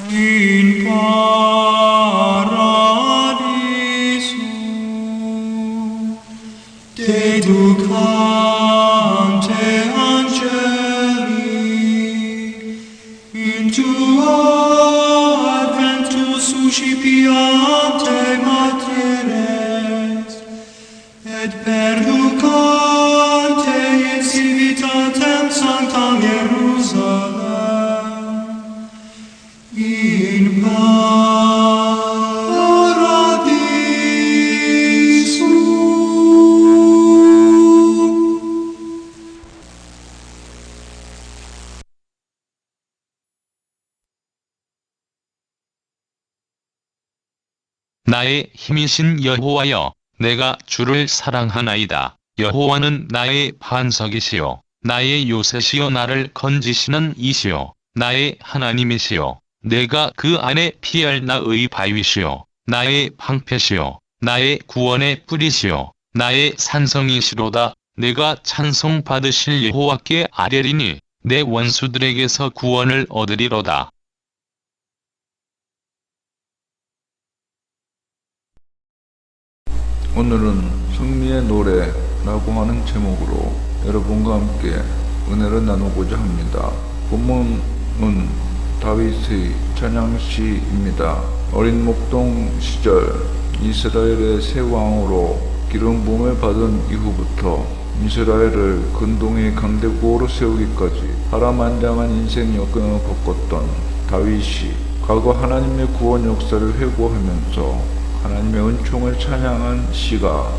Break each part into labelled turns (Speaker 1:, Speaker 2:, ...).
Speaker 1: in paradiso deducante angeli in tuo adventus suscipiante materes et perducante in civitatem sanctam Jerusalem in paradiso.
Speaker 2: 나의 힘이신 여호와여, 내가 주를 사랑하나이다. 여호와는 나의 반석이시요 나의 요새시요 나를 건지시는 이시요 나의 하나님이시요 내가 그 안에 피할 나의 바위시요 나의 방패시요 나의 구원의 뿌리시요 나의 산성이시로다. 내가 찬송 받으실 여호와께 아뢰리니 내 원수들에게서 구원을 얻으리로다.
Speaker 3: 오늘은 승리의 노래라고 하는 제목으로 여러분과 함께 은혜를 나누고자 합니다. 본문은 다윗의 찬양시입니다. 어린 목동 시절 이스라엘의 새 왕으로 기름 부음을 받은 이후부터 이스라엘을 근동의 강대국으로 세우기까지 파란만장한 인생 여건을 겪었던 다윗이 과거 하나님의 구원 역사를 회고하면서 하나님의 은총을 찬양한 시가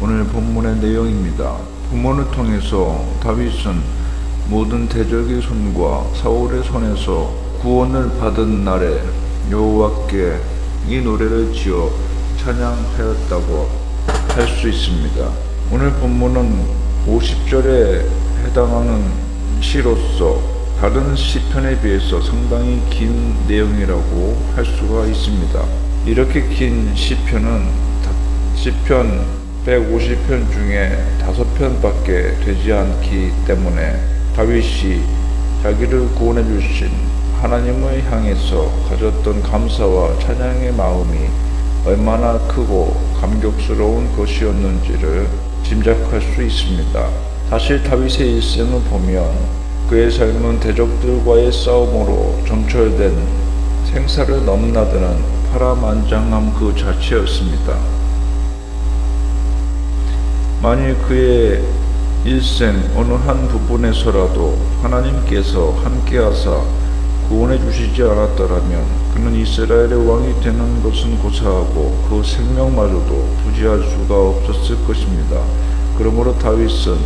Speaker 3: 오늘 본문의 내용입니다. 본문을 통해서 다윗은 모든 대적의 손과 사울의 손에서 구원을 받은 날에 여호와께 이 노래를 지어 찬양하였다고 할 수 있습니다. 오늘 본문은 50절에 해당하는 시로서 다른 시편에 비해서 상당히 긴 내용이라고 할 수가 있습니다. 이렇게 긴 시편은 시편 150편 중에 5편밖에 되지 않기 때문에 다윗이 자기를 구원해 주신 하나님을 향해서 가졌던 감사와 찬양의 마음이 얼마나 크고 감격스러운 것이었는지를 짐작할 수 있습니다. 사실 다윗의 일생을 보면 그의 삶은 대적들과의 싸움으로 점철된 생사를 넘나드는 파란만장함 그 자체였습니다. 만일 그의 일생 어느 한 부분에서라도 하나님께서 함께하사 구원해 주시지 않았더라면 그는 이스라엘의 왕이 되는 것은 고사하고 그 생명마저도 부지할 수가 없었을 것입니다. 그러므로 다윗은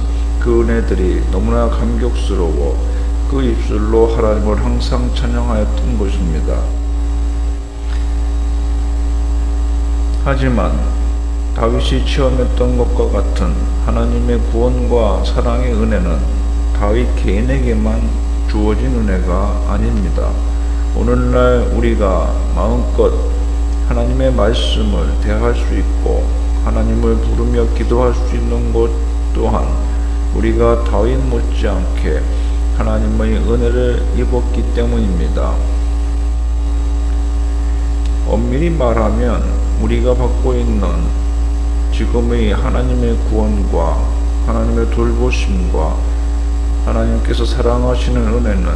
Speaker 3: 그 은혜들이 너무나 감격스러워 그 입술로 하나님을 항상 찬양하였던 것입니다. 하지만 다윗이 체험했던 것과 같은 하나님의 구원과 사랑의 은혜는 다윗 개인에게만 주어진 은혜가 아닙니다. 오늘날 우리가 마음껏 하나님의 말씀을 대할 수 있고 하나님을 부르며 기도할 수 있는 것 또한 우리가 다윗 못지않게 하나님의 은혜를 입었기 때문입니다. 엄밀히 말하면 우리가 받고 있는 지금의 하나님의 구원과 하나님의 돌보심과 하나님께서 사랑하시는 은혜는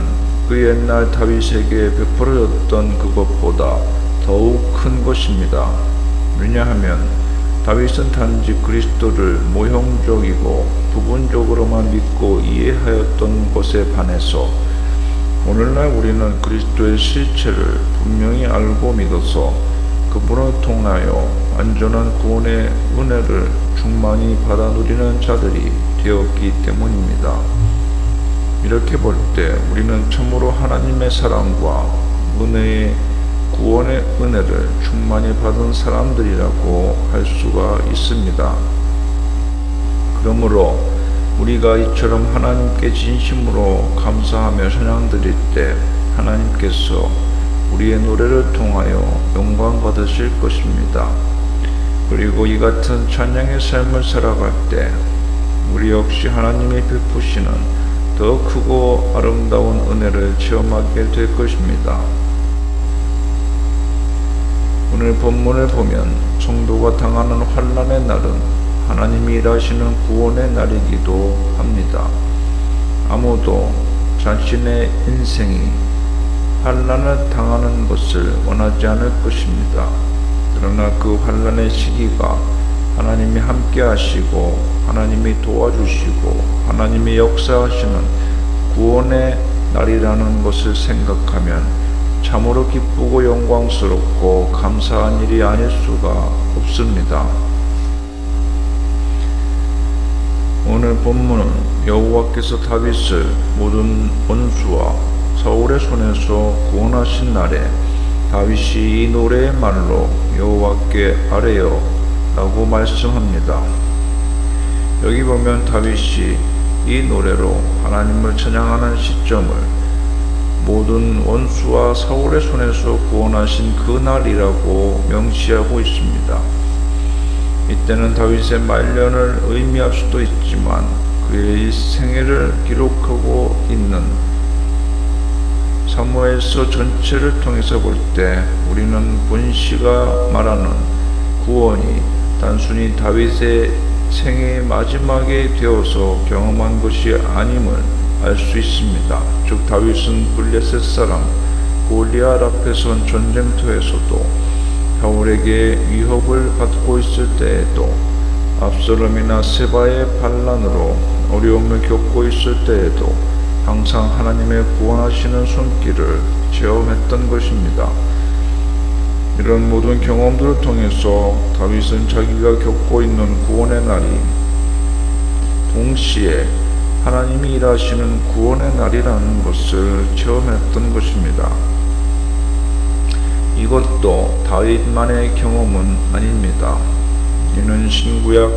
Speaker 3: 그 옛날 다윗에게 베풀어졌던 그것보다 더욱 큰 것입니다. 왜냐하면 다윗은 단지 그리스도를 모형적이고 부분적으로만 믿고 이해하였던 것에 반해서 오늘날 우리는 그리스도의 실체를 분명히 알고 믿어서 그분을 통하여 완전한 구원의 은혜를 충만히 받아 누리는 자들이 되었기 때문입니다. 이렇게 볼 때 우리는 참으로 하나님의 사랑과 은혜의 구원의 은혜를 충만히 받은 사람들이라고 할 수가 있습니다. 그러므로 우리가 이처럼 하나님께 진심으로 감사하며 찬양 드릴 때 하나님께서 우리의 노래를 통하여 영광 받으실 것입니다. 그리고 이 같은 찬양의 삶을 살아갈 때 우리 역시 하나님이 베푸시는 더 크고 아름다운 은혜를 체험하게 될 것입니다. 오늘 본문을 보면 성도가 당하는 환난의 날은 하나님이 일하시는 구원의 날이기도 합니다. 아무도 자신의 인생이 환난을 당하는 것을 원하지 않을 것입니다. 그러나 그 환난의 시기가 하나님이 함께 하시고 하나님이 도와주시고 하나님이 역사하시는 구원의 날이라는 것을 생각하면 참으로 기쁘고 영광스럽고 감사한 일이 아닐 수가 없습니다. 오늘 본문은 여호와께서 다윗을 모든 원수와 사울의 손에서 구원하신 날에 다윗이 이 노래의 말로 여호와께 아뢰어 라고 말씀합니다. 여기 보면 다윗이 이 노래로 하나님을 찬양하는 시점을 모든 원수와 사울의 손에서 구원하신 그 날이라고 명시하고 있습니다. 이때는 다윗의 말년을 의미할 수도 있지만 그의 생애를 기록하고 있는 사무엘서 전체를 통해서 볼 때 우리는 본시가 말하는 구원이 단순히 다윗의 생애의 마지막에 되어서 경험한 것이 아님을 알 수 있습니다. 즉 다윗은 블레셋 사람 골리앗 앞에 선 전쟁터에서도 사울에게 위협을 받고 있을 때에도 압살롬이나 세바의 반란으로 어려움을 겪고 있을 때에도 항상 하나님의 구원하시는 손길을 체험했던 것입니다. 이런 모든 경험들을 통해서 다윗은 자기가 겪고 있는 구원의 날이 동시에 하나님이 일하시는 구원의 날이라는 것을 체험했던 것입니다. 이것도 다윗만의 경험은 아닙니다. 이는 신구약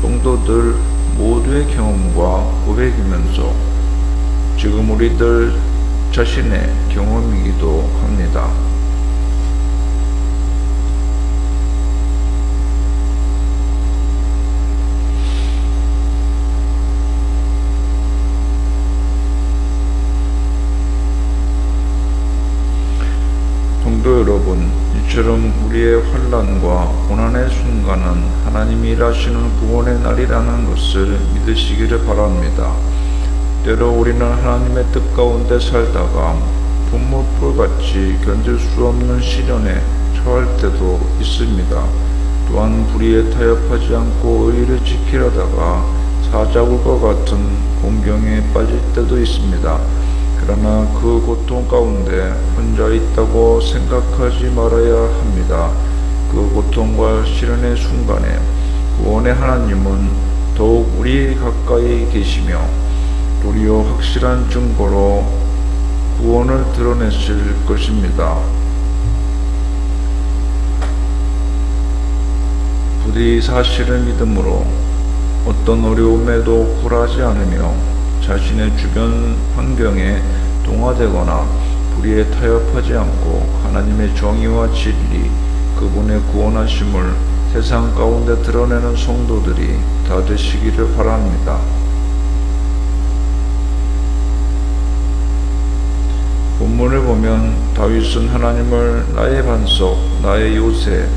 Speaker 3: 성도들 모두의 경험과 고백이면서 지금 우리들 자신의 경험이기도 합니다. 성도 여러분, 이처럼 우리의 환난과 고난의 순간은 하나님이 일하시는 구원의 날이라는 것을 믿으시기를 바랍니다. 때로 우리는 하나님의 뜻 가운데 살다가 분무불같이 견딜 수 없는 시련에 처할 때도 있습니다. 또한 불의에 타협하지 않고 의를 지키려다가 사자굴과 같은 공경에 빠질 때도 있습니다. 그러나 그 고통 가운데 혼자 있다고 생각하지 말아야 합니다. 그 고통과 시련의 순간에 구원의 하나님은 더욱 우리 가까이 계시며 도리어 확실한 증거로 구원을 드러내실 것입니다. 부디 사실을 믿음으로 어떤 어려움에도 굴하지 않으며 자신의 주변 환경에 동화되거나 불의에 타협하지 않고 하나님의 정의와 진리, 그분의 구원하심을 세상 가운데 드러내는 성도들이 다 되시기를 바랍니다. 본문을 보면 다윗은 하나님을 나의 반석, 나의 요새,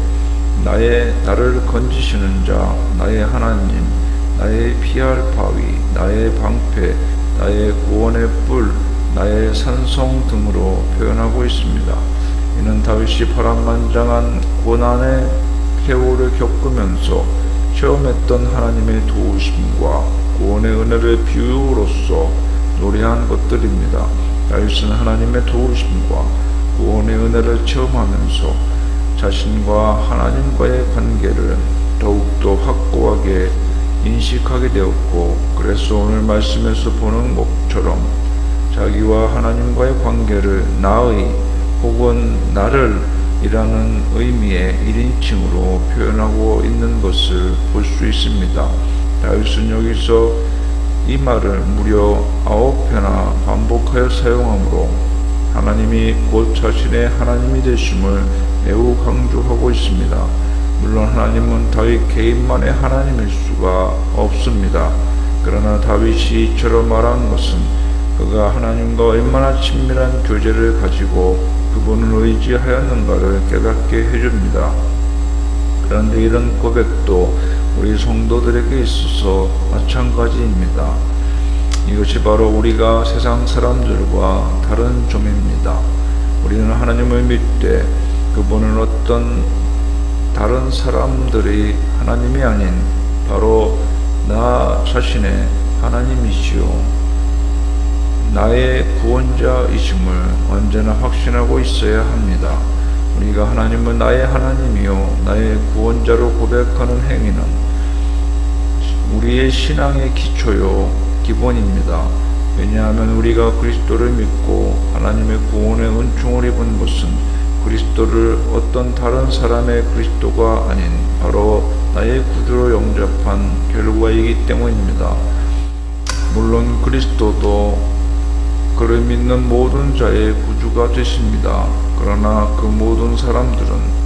Speaker 3: 나를 건지시는 자, 나의 하나님, 나의 피할 바위, 나의 방패, 나의 구원의 뿔, 나의 산성 등으로 표현하고 있습니다. 이는 다윗이 파란만장한 고난의 세월을 겪으면서 체험했던 하나님의 도우심과 구원의 은혜를 비유로서 노래한 것들입니다. 다윗은 하나님의 도우심과 구원의 은혜를 체험하면서 자신과 하나님과의 관계를 더욱더 확고하게 인식하게 되었고, 그래서 오늘 말씀에서 보는 것처럼 자기와 하나님과의 관계를 나의 혹은 나를 이라는 의미의 1인칭으로 표현하고 있는 것을 볼 수 있습니다. 다윗은 여기서 이 말을 무려 9회나 반복하여 사용하므로 하나님이 곧 자신의 하나님이 되심을 매우 강조하고 있습니다. 물론 하나님은 다윗 개인만의 하나님일 수가 없습니다. 그러나 다윗이 이처럼 말한 것은 그가 하나님과 얼마나 친밀한 교제를 가지고 그분을 의지하였는가를 깨닫게 해줍니다. 그런데 이런 고백도 우리 성도들에게 있어서 마찬가지입니다. 이것이 바로 우리가 세상 사람들과 다른 점입니다. 우리는 하나님을 믿되 그분은 어떤 다른 사람들의 하나님이 아닌 바로 나 자신의 하나님이시요 나의 구원자이심을 언제나 확신하고 있어야 합니다. 우리가 하나님은 나의 하나님이요 나의 구원자로 고백하는 행위는 우리의 신앙의 기초요 기본입니다. 왜냐하면 우리가 그리스도를 믿고 하나님의 구원의 은총을 입은 것은 그리스도를 어떤 다른 사람의 그리스도가 아닌 바로 나의 구주로 영접한 결과이기 때문입니다. 물론 그리스도도 그를 믿는 모든 자의 구주가 되십니다. 그러나 그 모든 사람들은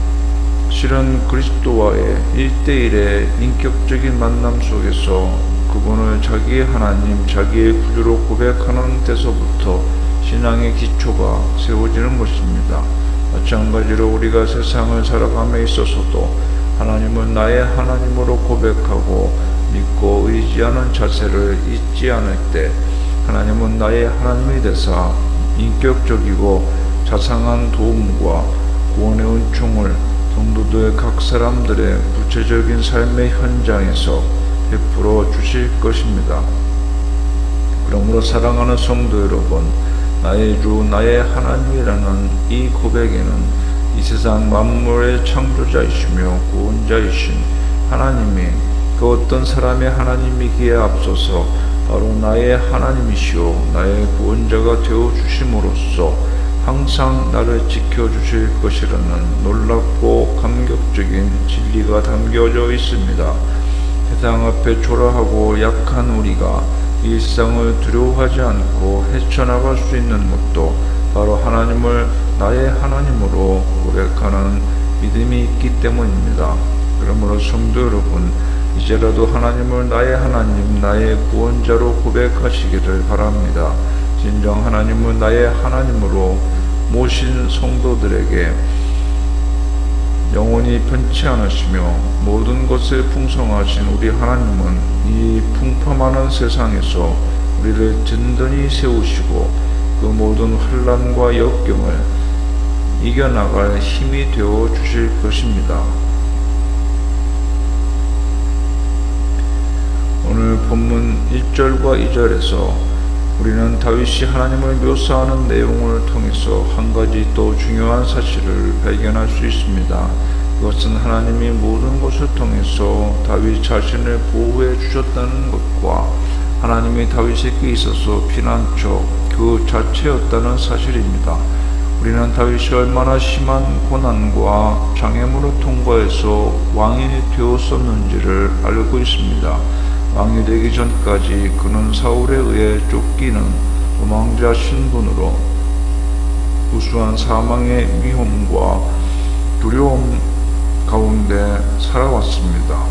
Speaker 3: 실은 그리스도와의 1대1의 인격적인 만남 속에서 그분을 자기의 하나님, 자기의 구주로 고백하는 데서부터 신앙의 기초가 세워지는 것입니다. 마찬가지로 우리가 세상을 살아감에 있어서도 하나님은 나의 하나님으로 고백하고 믿고 의지하는 자세를 잊지 않을 때 하나님은 나의 하나님이 되사 인격적이고 자상한 도움과 구원의 은총을 성도들 각 사람들의 구체적인 삶의 현장에서 베풀어 주실 것입니다. 그러므로 사랑하는 성도 여러분, 나의 주 나의 하나님이라는 이 고백에는 이 세상 만물의 창조자이시며 구원자이신 하나님이 그 어떤 사람의 하나님이기에 앞서서 바로 나의 하나님이시오 나의 구원자가 되어 주심으로써 항상 나를 지켜주실 것이라는 놀랍고 감격적인 진리가 담겨져 있습니다. 세상 앞에 초라하고 약한 우리가 이 세상을 두려워하지 않고 헤쳐나갈 수 있는 것도 바로 하나님을 나의 하나님으로 고백하는 믿음이 있기 때문입니다. 그러므로 성도 여러분, 이제라도 하나님을 나의 하나님, 나의 구원자로 고백하시기를 바랍니다. 진정 하나님을 나의 하나님으로 모신 성도들에게 영원히 변치 않으시며 모든 것에 풍성하신 우리 하나님은 이 풍파많은 세상에서 우리를 든든히 세우시고 그 모든 환난과 역경을 이겨나갈 힘이 되어 주실 것입니다. 오늘 본문 1절과 2절에서 우리는 다윗이 하나님을 묘사하는 내용을 통해서 한 가지 또 중요한 사실을 발견할 수 있습니다. 그것은 하나님이 모든 것을 통해서 다윗 자신을 보호해 주셨다는 것과 하나님이 다윗에게 있어서 피난처 그 자체였다는 사실입니다. 우리는 다윗이 얼마나 심한 고난과 장애물을 통과해서 왕이 되었었는지를 알고 있습니다. 왕이 되기 전까지 그는 사울에 의해 쫓기는 도망자 신분으로 우수한 사망의 위험과 두려움 가운데 살아왔습니다.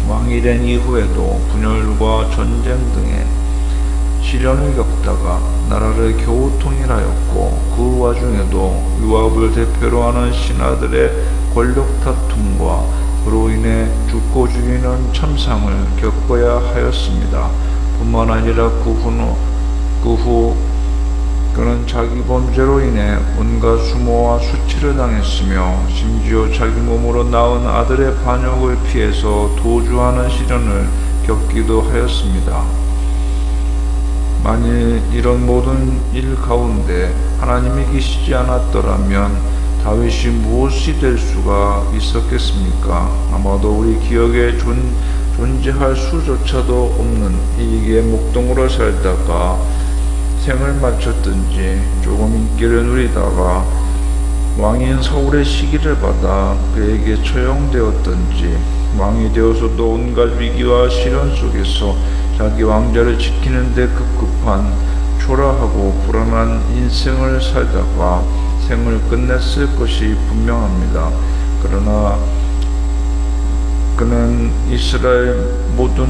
Speaker 3: 왕이 된 이후에도 분열과 전쟁 등의 시련을 겪다가 나라를 겨우 통일하였고 그 와중에도 요압을 대표로 하는 신하들의 권력 다툼과 그로 인해 죽고 죽이는 참상을 겪어야 하였습니다. 뿐만 아니라 그 후 그는 자기 범죄로 인해 온갖 수모와 수치를 당했으며 심지어 자기 몸으로 낳은 아들의 반역을 피해서 도주하는 시련을 겪기도 하였습니다. 만일 이런 모든 일 가운데 하나님이 계시지 않았더라면 다윗이 무엇이 될 수가 있었겠습니까? 아마도 우리 기억에 존재할 수조차도 없는 이익의 목동으로 살다가 생을 마쳤든지 조금 인기를 누리다가 왕인 사울의 시기를 받아 그에게 처형되었든지 왕이 되어서도 온갖 위기와 시련 속에서 자기 왕자를 지키는 데 급급한 초라하고 불안한 인생을 살다가 생을 끝냈을 것이 분명합니다. 그러나 그는 이스라엘 모든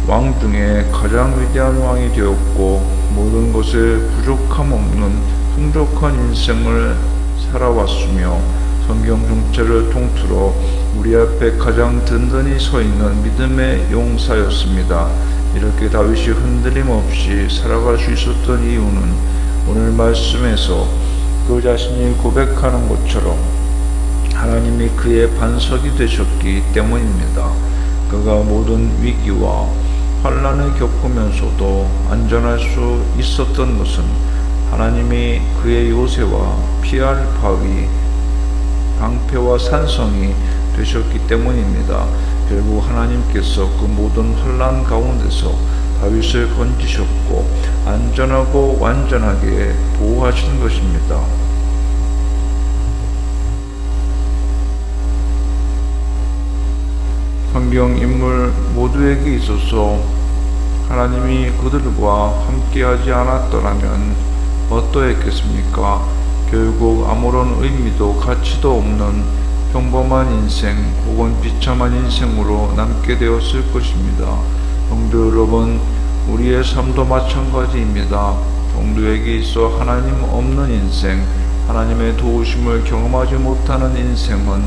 Speaker 3: 왕 중에 가장 위대한 왕이 되었고 모든 것에 부족함 없는 풍족한 인생을 살아왔으며 성경 전체를 통틀어 우리 앞에 가장 든든히 서 있는 믿음의 용사였습니다. 이렇게 다윗이 흔들림 없이 살아갈 수 있었던 이유는 오늘 말씀에서 그 자신이 고백하는 것처럼 하나님이 그의 반석이 되셨기 때문입니다. 그가 모든 위기와 환난을 겪으면서도 안전할 수 있었던 것은 하나님이 그의 요새와 피할 바위, 방패와 산성이 되셨기 때문입니다. 결국 하나님께서 그 모든 환난 가운데서 다윗을 건지셨고 안전하고 완전하게 보호하신 것입니다. 성경 인물 모두에게 있어서 하나님이 그들과 함께하지 않았더라면 어떠했겠습니까? 결국 아무런 의미도 가치도 없는 평범한 인생 혹은 비참한 인생으로 남게 되었을 것입니다. 성도 여러분, 우리의 삶도 마찬가지입니다. 성도에게 있어 하나님 없는 인생, 하나님의 도우심을 경험하지 못하는 인생은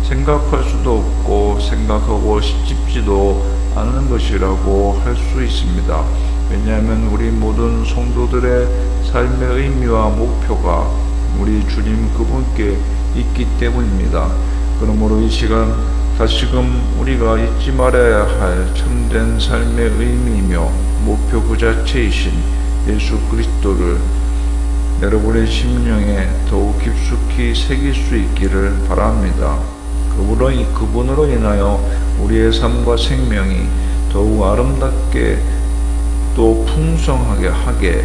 Speaker 3: 생각할 수도 없고 생각하고 싶지도 않은 것이라고 할 수 있습니다. 왜냐하면 우리 모든 성도들의 삶의 의미와 목표가 우리 주님 그분께 있기 때문입니다. 그러므로 이 시간 다시금 우리가 잊지 말아야 할 참된 삶의 의미이며 목표 그 자체이신 예수 그리스도를 여러분의 심령에 더욱 깊숙이 새길 수 있기를 바랍니다. 그분으로 인하여 우리의 삶과 생명이 더욱 아름답게 또 풍성하게 하게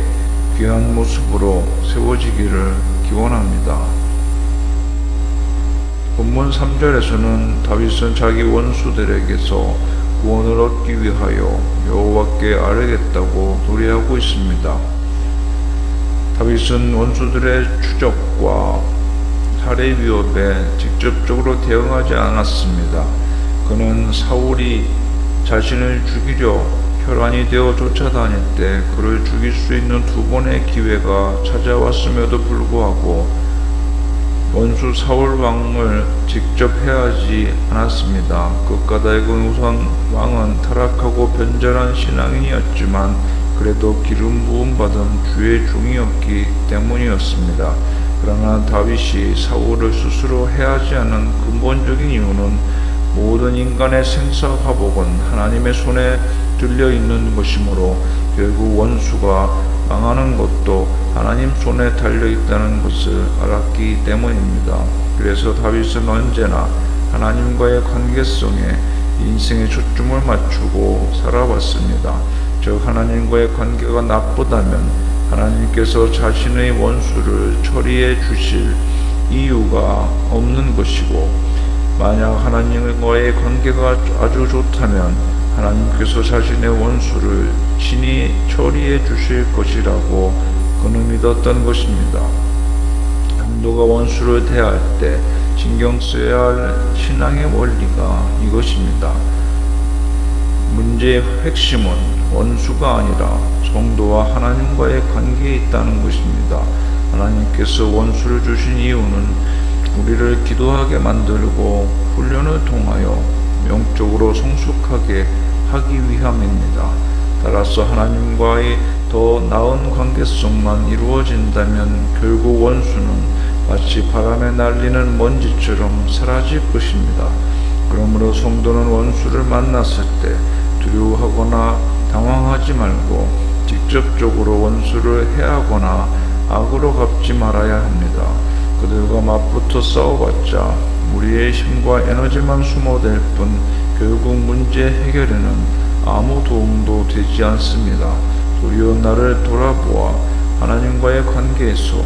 Speaker 3: 귀한 모습으로 세워지기를 기원합니다. 본문 3절에서는 다윗은 자기 원수들에게서 구원을 얻기 위하여 여호와께 아뢰겠다고 노래하고 있습니다. 다윗은 원수들의 추적과 살해 위협에 직접적으로 대응하지 않았습니다. 그는 사울이 자신을 죽이려 혈안이 되어 쫓아다닐 때 그를 죽일 수 있는 두 번의 기회가 찾아왔음에도 불구하고 원수 사울 왕을 직접 해하지 않았습니다. 그 까닭은 우선 왕은 타락하고 변절한 신앙인이었지만 그래도 기름 부음 받은 주의 종이었기 때문이었습니다. 그러나 다윗이 사울을 스스로 해하지 않은 근본적인 이유는 모든 인간의 생사화복은 하나님의 손에 들려 있는 것이므로 결국 원수가 망하는 것도 하나님 손에 달려 있다는 것을 알았기 때문입니다. 그래서 다윗은 언제나 하나님과의 관계성에 인생의 초점을 맞추고 살아왔습니다. 즉 하나님과의 관계가 나쁘다면 하나님께서 자신의 원수를 처리해 주실 이유가 없는 것이고, 만약 하나님과의 관계가 아주 좋다면 하나님께서 자신의 원수를 친히 처리해 주실 것이라고 그는 믿었던 것입니다. 성도가 원수를 대할 때 신경 써야 할 신앙의 원리가 이것입니다. 문제의 핵심은 원수가 아니라 성도와 하나님과의 관계에 있다는 것입니다. 하나님께서 원수를 주신 이유는 우리를 기도하게 만들고 훈련을 통하여 영적으로 성숙하게 하기 위함입니다. 따라서 하나님과의 더 나은 관계성만 이루어진다면 결국 원수는 마치 바람에 날리는 먼지처럼 사라질 것입니다. 그러므로 성도는 원수를 만났을 때 두려워하거나 당황하지 말고 직접적으로 원수를 해하거나 악으로 갚지 말아야 합니다. 그들과 맞붙어 싸워봤자 우리의 힘과 에너지만 소모될 뿐 결국 문제 해결에는 아무 도움도 되지 않습니다. 도리어 나를 돌아보아 하나님과의 관계에서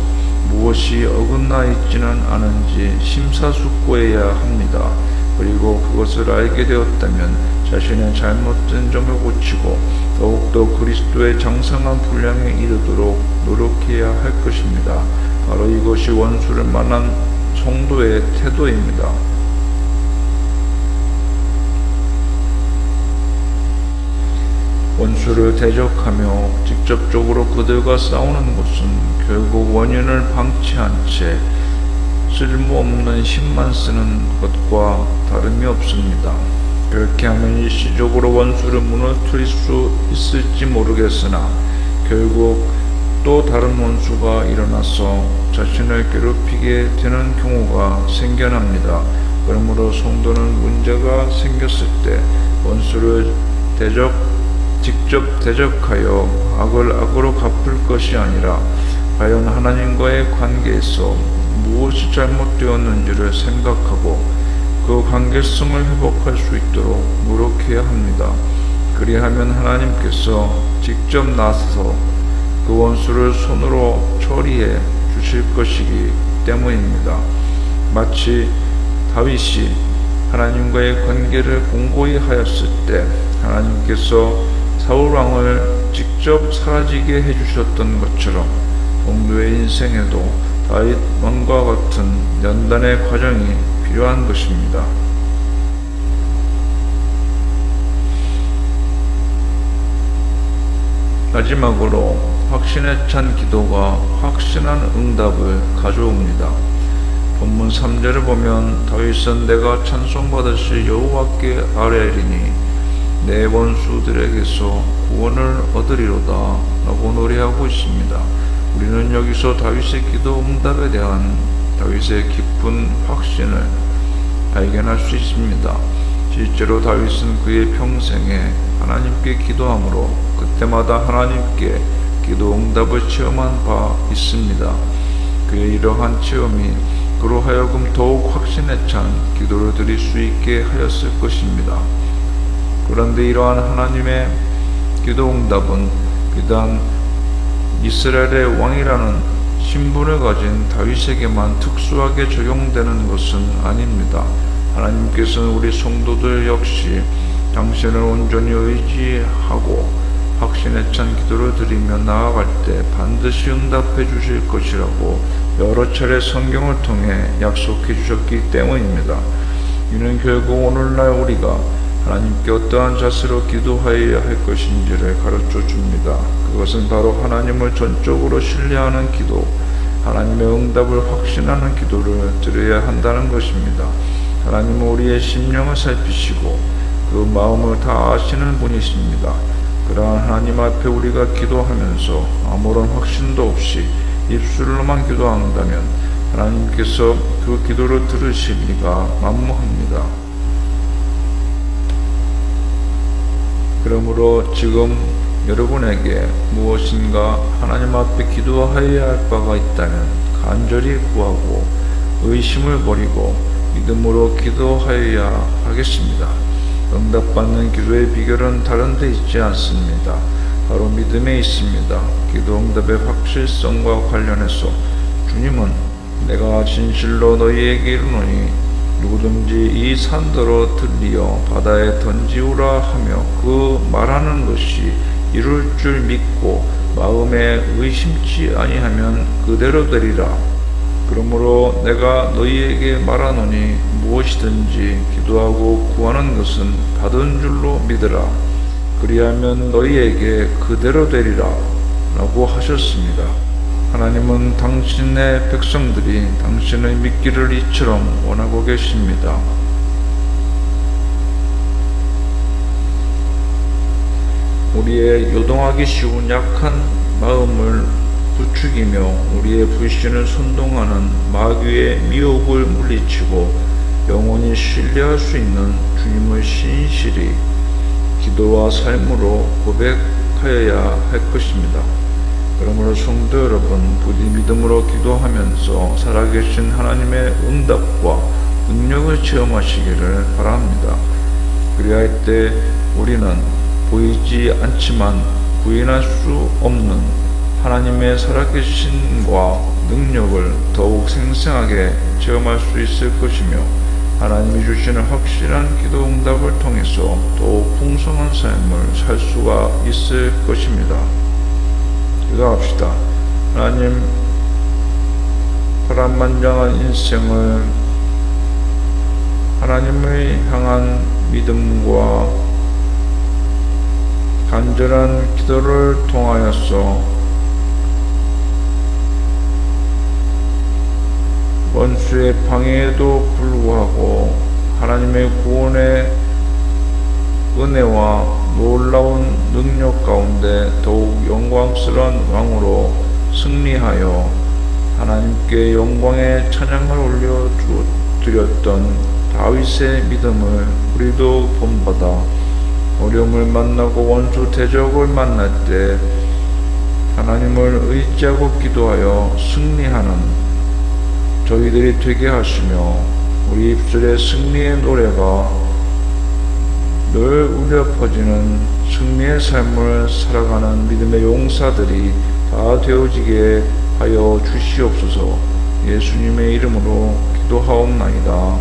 Speaker 3: 무엇이 어긋나 있지는 않은지 심사숙고해야 합니다. 그리고 그것을 알게 되었다면 자신의 잘못된 점을 고치고 더욱더 그리스도의 장성한 분량에 이르도록 노력해야 할 것입니다. 바로 이것이 원수를 만난 성도의 태도입니다. 원수를 대적하며 직접적으로 그들과 싸우는 것은 결국 원인을 방치한 채 쓸모없는 힘만 쓰는 것과 다름이 없습니다. 그렇게 하면 일시적으로 원수를 무너뜨릴 수 있을지 모르겠으나 결국 또 다른 원수가 일어나서 자신을 괴롭히게 되는 경우가 생겨납니다. 그러므로 성도는 문제가 생겼을 때 원수를 직접 대적하여 악을 악으로 갚을 것이 아니라 과연 하나님과의 관계에서 무엇이 잘못되었는지를 생각하고 그 관계성을 회복할 수 있도록 노력해야 합니다. 그리하면 하나님께서 직접 나서서 그 원수를 손으로 처리해 주실 것이기 때문입니다. 마치 다윗이 하나님과의 관계를 공고히 하였을 때 하나님께서 사울 왕을 직접 사라지게 해주셨던 것처럼 성도의 인생에도 다윗 왕과 같은 연단의 과정이 필요한 것입니다. 마지막으로 확신에 찬 기도가 확신한 응답을 가져옵니다. 본문 3절을 보면 다윗은 내가 찬송받으실 여호와께 아뢰리니 내 원수들에게서 구원을 얻으리로다 라고 노래하고 있습니다. 우리는 여기서 다윗의 기도 응답에 대한 다윗의 깊은 확신을 발견할 수 있습니다. 실제로 다윗은 그의 평생에 하나님께 기도함으로 그때마다 하나님께 기도 응답을 체험한 바 있습니다. 그의 이러한 체험이 그로 하여금 더욱 확신에 찬 기도를 드릴 수 있게 하였을 것입니다. 그런데 이러한 하나님의 기도 응답은 비단 이스라엘의 왕이라는 신분을 가진 다윗에게만 특수하게 적용되는 것은 아닙니다. 하나님께서는 우리 성도들 역시 당신을 온전히 의지하고 확신에 찬 기도를 드리며 나아갈 때 반드시 응답해 주실 것이라고 여러 차례 성경을 통해 약속해 주셨기 때문입니다. 이는 결국 오늘날 우리가 하나님께 어떠한 자세로 기도하여야 할 것인지를 가르쳐 줍니다. 그것은 바로 하나님을 전적으로 신뢰하는 기도, 하나님의 응답을 확신하는 기도를 드려야 한다는 것입니다. 하나님은 우리의 심령을 살피시고 그 마음을 다 아시는 분이십니다. 그러한 하나님 앞에 우리가 기도하면서 아무런 확신도 없이 입술로만 기도한다면 하나님께서 그 기도를 들으실 리가 만무합니다. 그러므로 지금 여러분에게 무엇인가 하나님 앞에 기도하여야 할 바가 있다면 간절히 구하고 의심을 버리고 믿음으로 기도하여야 하겠습니다. 응답받는 기도의 비결은 다른 데 있지 않습니다. 바로 믿음에 있습니다. 기도 응답의 확실성과 관련해서 주님은 내가 진실로 너희에게 이르노니 누구든지 이 산더러 들리어 바다에 던지우라 하며 그 말하는 것이 이룰 줄 믿고 마음에 의심치 아니하면 그대로 되리라. 그러므로 내가 너희에게 말하노니 무엇이든지 기도하고 구하는 것은 받은 줄로 믿으라. 그리하면 너희에게 그대로 되리라 라고 하셨습니다. 하나님은 당신의 백성들이 당신을 믿기를 이처럼 원하고 계십니다. 우리의 요동하기 쉬운 약한 마음을 부추기며 우리의 불신을 선동하는 마귀의 미혹을 물리치고 영원히 신뢰할 수 있는 주님을 신실히 기도와 삶으로 고백하여야 할 것입니다. 그러므로 성도 여러분, 부디 믿음으로 기도하면서 살아계신 하나님의 응답과 능력을 체험하시기를 바랍니다. 그리할 때 우리는 보이지 않지만 부인할 수 없는 하나님의 살아계심과 능력을 더욱 생생하게 체험할 수 있을 것이며 하나님이 주시는 확실한 기도 응답을 통해서 더욱 풍성한 삶을 살 수가 있을 것입니다. 기도합시다. 하나님, 파란만장한 인생을 하나님을 향한 믿음과 간절한 기도를 통하여서 원수의 방해에도 불구하고 하나님의 구원의 은혜와 놀라운 능력 가운데 더욱 영광스러운 왕으로 승리하여 하나님께 영광의 찬양을 올려드렸던 다윗의 믿음을 우리도 본받아 어려움을 만나고 원수 대적을 만날 때 하나님을 의지하고 기도하여 승리하는 저희들이 되게 하시며 우리 입술에 승리의 노래가 늘 울려 퍼지는 승리의 삶을 살아가는 믿음의 용사들이 다 되어지게 하여 주시옵소서. 예수님의 이름으로 기도하옵나이다.